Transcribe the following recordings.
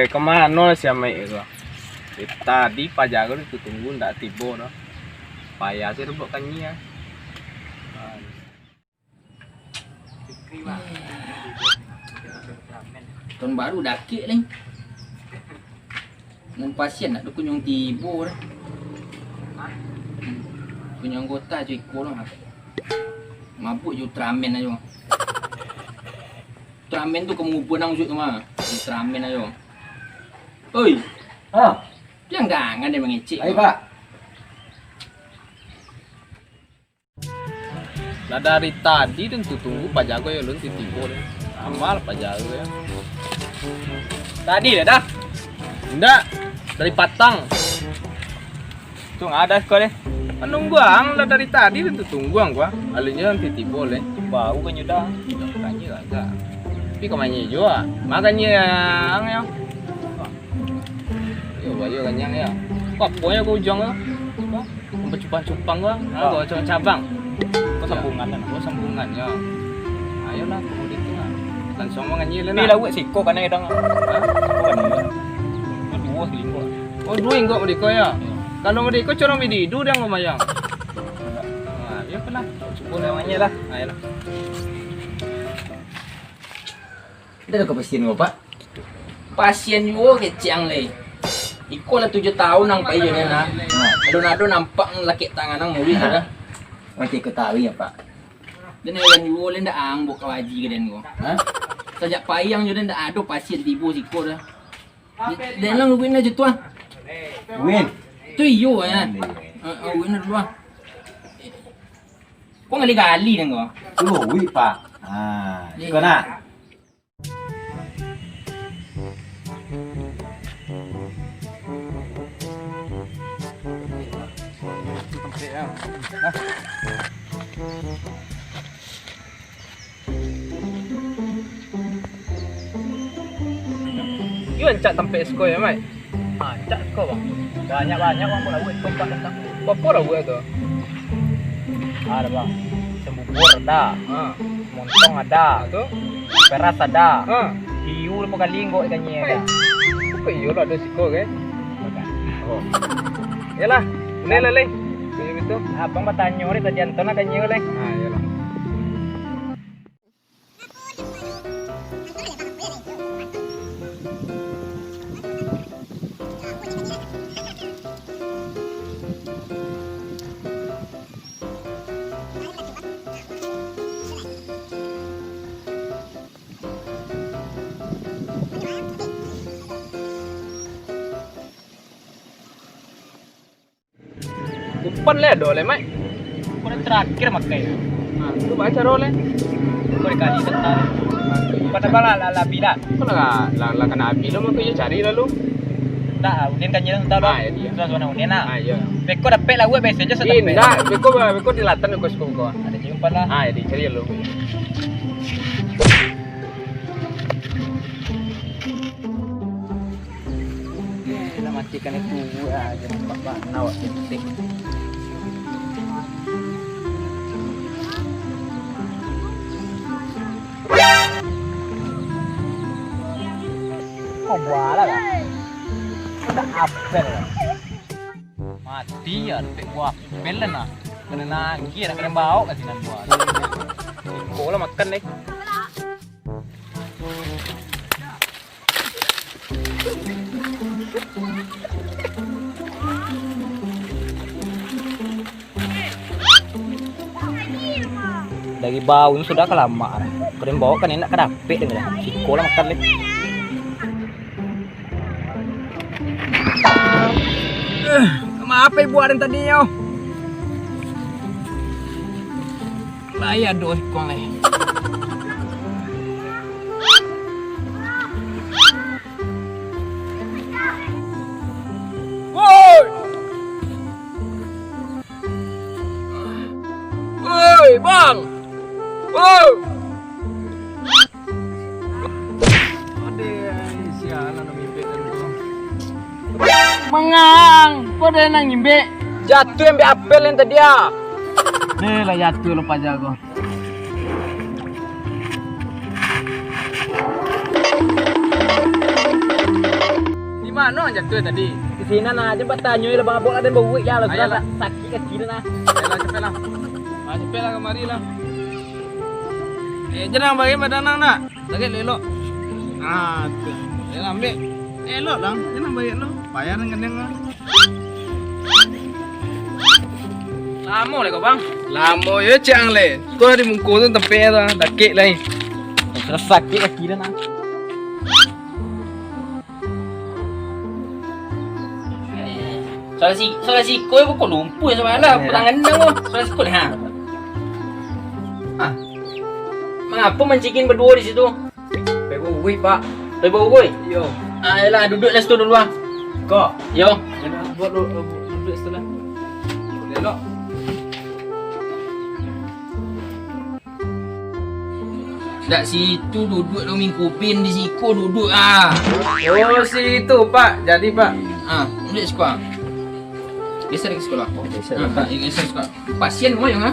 kemana sih ama itu? Tadi Pak Jago itu tunggu ndak tiba no. Payah sih rebok kannya. Tahun baru daki leng. Nang pasien nak kunjung tibo dah. Punya anggota cuy kolong apa? Mabuk je Ultraman aja. Ultraman tu kamu punang usut mah. Ultraman aja. Oi. Ah, Jangan dia mengecek. ayo Pak. Lah dari tadi tentu tunggu Pak Jago ya lu tiba deh. Amal Pak Jago ya. Tadi dah. Enggak. Dari Patang. Tuh nggak ada kok deh. Menunggu ang lah dari tadi tentu tunggu ang gua. Alinya nanti tiba boleh. Bau kan udah. Kayaknya agak. Tapi kemana juga? Makanya ang ya. Yo bayo kanyang ya. Kok pokoknya gua ujung ya. Cupang-cupang gua. Gua cabang. Kok sambungan kan? Kok sambungan ya. Ayolah kemudian itu lah. Langsung menganyil lah. Ni lah wek siko kan edang. Dua selingkuh. Oh dua enggak mereka ya. Kalau mereka corong bididu dia ngomayang. Nah, ya pernah. Cukup namanya lah. Ayolah. Kita ada kepastian nggak Pak? Pasien juga kecang le. Iko lah 7 tahun nang pai je na. Ado-ado nampak laki tangan nang muri dah. Masih ketahui ya Pak. Dan yang juga le ndak ang bok kawaji ke den go. Hah? Sejak payang je ndak ada pasien tibo siko dah. Dan lang win aja tuan. Win. Tu iyo ya. Win dulu ah. Kok ngali-gali den go. Wih Pak. Ah, iko na. Yun cak sampai esko ya, Mai. Cak kau bang. Banyak orang pun wek tempat tentang. Apa lah buat tu? Ada bang. Sembubur ada. Ha. Montong ada. Tu. Peras ada. Ha. Hiu lepas kali ngok ikannya ada. Apa iyo lah ada siko ke? Oh. Yalah, ni lah le. Kayak gitu. Abang bertanya ni tadi Anton ikannya le. Ah, yalah. Kupan le do le, Mai. Kau terakhir makai. Tu baca role. Kau kali tentang. Pada bala la bila. Kau lah kena api lo mau kau cari lalu. Tak, unin kan jalan tahu Ah, ya dia. Suasana unin lah. Ah, ya. Beko dapat lah wek biasa je sedap. Indah, beko dilatan aku suka kau. Ada jumpa lah. Ah, ya dicari lo. Kita matikan itu aja bapak nawak penting. Oh buala lah. Udah apel. Mati ya, tapi gua apel lah. Kena nangki, kena bau kasih nan buat. Kau lah makan nih. Dari bau ini sudah kelamaan. Keren bawa kan enak kedapet dengan siko lah makan nih. Apa buatin tadi yo? Laya dos kong le. Woi! Woi, bang! Woi! Mengang, kok ada nang ngimbe? Jatuh yang apel yang tadi ya. Nih lah jatuh lo Pak Jago. mana jatuh tadi? Di sini nah jembat tanya lah bang abok ada bau ya lah Ayolah. sudah sakit kaki dah. Ayolah cepet lah. Cepet lah kemari lah. Jangan bagi badan nak. Sakit elok. Tu. Jangan ambil. Elok lah. Jangan bayar lo. Bayar dengan yang lah. Lama lah kau bang. Lama ya cang le. Kau di muka tu tempe tu. Dakik lah. Sudah sakit kaki dah nah. Soal si koi kok lumpuh sama lah. Perangan dong. Soal si koi ha. Ah. Mengapa mencikin berdua di situ? Pego wui pak. Bebo koi. Yo. Ayolah duduk lah situ dulu ah. Kok. Yo. Jangan buat duduk setelah. Elok. Tak situ duduk dong mingkupin di siku duduk ah. Oh situ pak. Jadi pak. Ah, duduk sekolah. Geser ke sekolah. Geser ke sekolah. Pasien kau yang ah?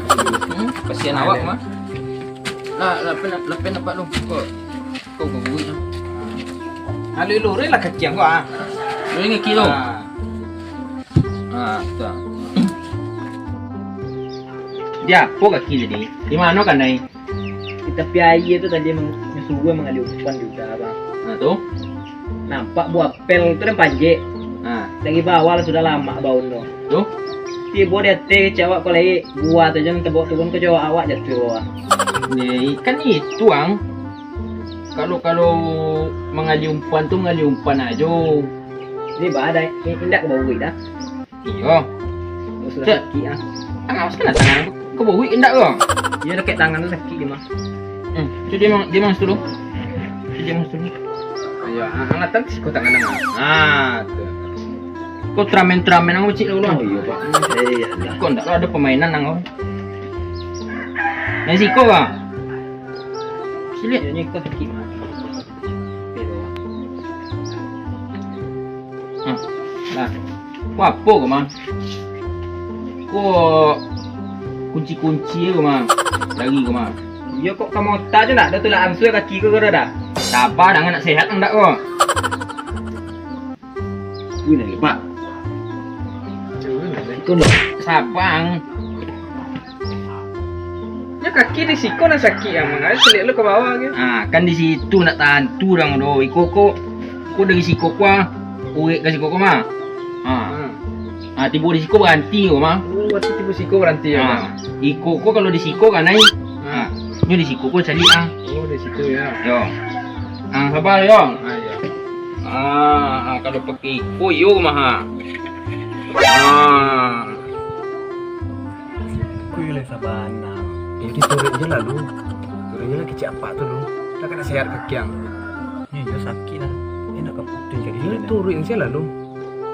Pasien awak mah. Lapen apa lu? Kau gugui ah. Alu luri lah kecil kok ah. Lu ingat kilo? Ah. Tu. Dia apa kaki jadi? Di mana kan nai? Kita piaya tu tadi menyuruh mengalihkan juga bang. Nah tu. Nampak buah pel tu dan panjek. Ah, Lagi bawah lah sudah lama bau tu. tu. Tiba dia teh cawak kau lagi buah tu jangan tebak turun ke cawak awak jatuh bawah. Ni kan itu ang. Kalau mengali umpan tu mengali umpan aja. Ini badai, ini indak ke bau dah. Iya. Sudah Cek. sakit ah. Angas kena tangan. Kau bawa indak ke? Dia dekat tangan tu sakit dia mah. Tu dia mang dulu. Dia mang dulu. Ayo angatan sih kau tangan tangan. Ah. Tu. Kau tramen ang cik dulu. iya pak. Iya dah. Kau ndak ada permainan ang. Nasi kau ah. Sini. Ini kau sakit mah. Nah. Kau apa kau mang? Kau kunci kau mang. Lagi kau mang. Iya kok kamu tak je nak? Dah tu lah ansur kaki kau dah. Sabar dengan nak sehat ndak kau? Wih nak pak. Kau ndak sabang. Ya kaki di siko nak sakit yang mana? Selik lu ke bawah ke? Ah, kan di situ nak tahan tu dang do. Kau dari siku kau, uik ke siku kau mah. Ah, tiba di siku berhenti kau mah. Oh, waktu tiba siko berhenti ya. Ah, iko kau kalau di siku kan naik. Ah, ni di siku kau cari ah. Oh, di situ ya. Yo. Ah, sabar yo. Ah, ya. Kalau pakai iko yo mah. Ah. Kuy le sabana. Ini turun je lah lu. Turun je lah kecil apa tu lu. Dah kena sehat kaki yang. Iya sakit dah. Enak kau putih jadi Ini turun je lah lu.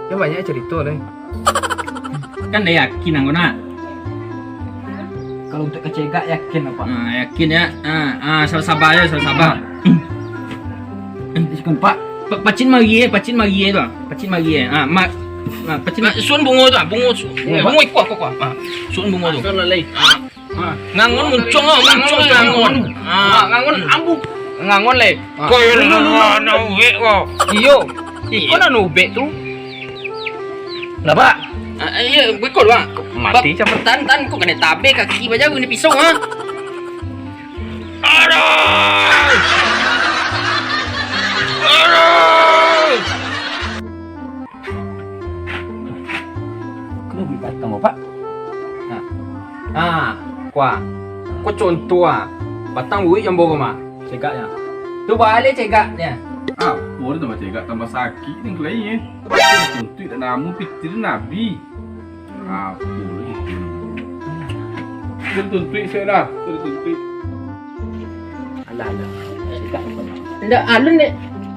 Ya banyak cerita le. Kan dah yakin aku nak. Kalau untuk kecegak yakin apa? Yakin ya. Sabar ya, sabar. Iskun pak. Pacin mari tu. Pacin mari. Pacin sun bungo tu, bungo ikut aku. Sun bungo tu. Sun lelai. Ngangon muncung ngangon. Ngangon ambu. Ngangon le. Kau nak ubek kau. Iyo. Kau nak nubek tu? Lah pak. Iya, bekol bang. Mati cepetan tan kau kena tabe kaki baja guna pisau ha. Aduh. Kau beli batang pak. Kuah. Kau contoh batang buih yang bawa mah. Cegaknya. Tu balik cegaknya. Boleh tambah cegak tambah sakit ni kelai Tuntuk dan namu pikir Nabi. Apa lagi? Tuntuk saya dah. Tuntuk. Alah. Cegak apa? Ndak alun ni.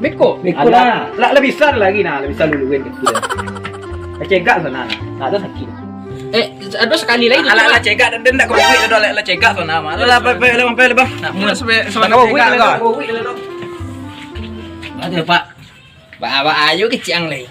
Beko. Alah. Lah lebih besar lagi nah, lebih besar dulu kan gitu dah. Cegak sana. Tak ada sakit. Ada sekali lagi. Alah cegak dan ndak kau buih dah lah cegak tu nama. Alah mampir bang. Mula sampai kau cegak kau. Ada pak. Bawa ayo ke ciang leh.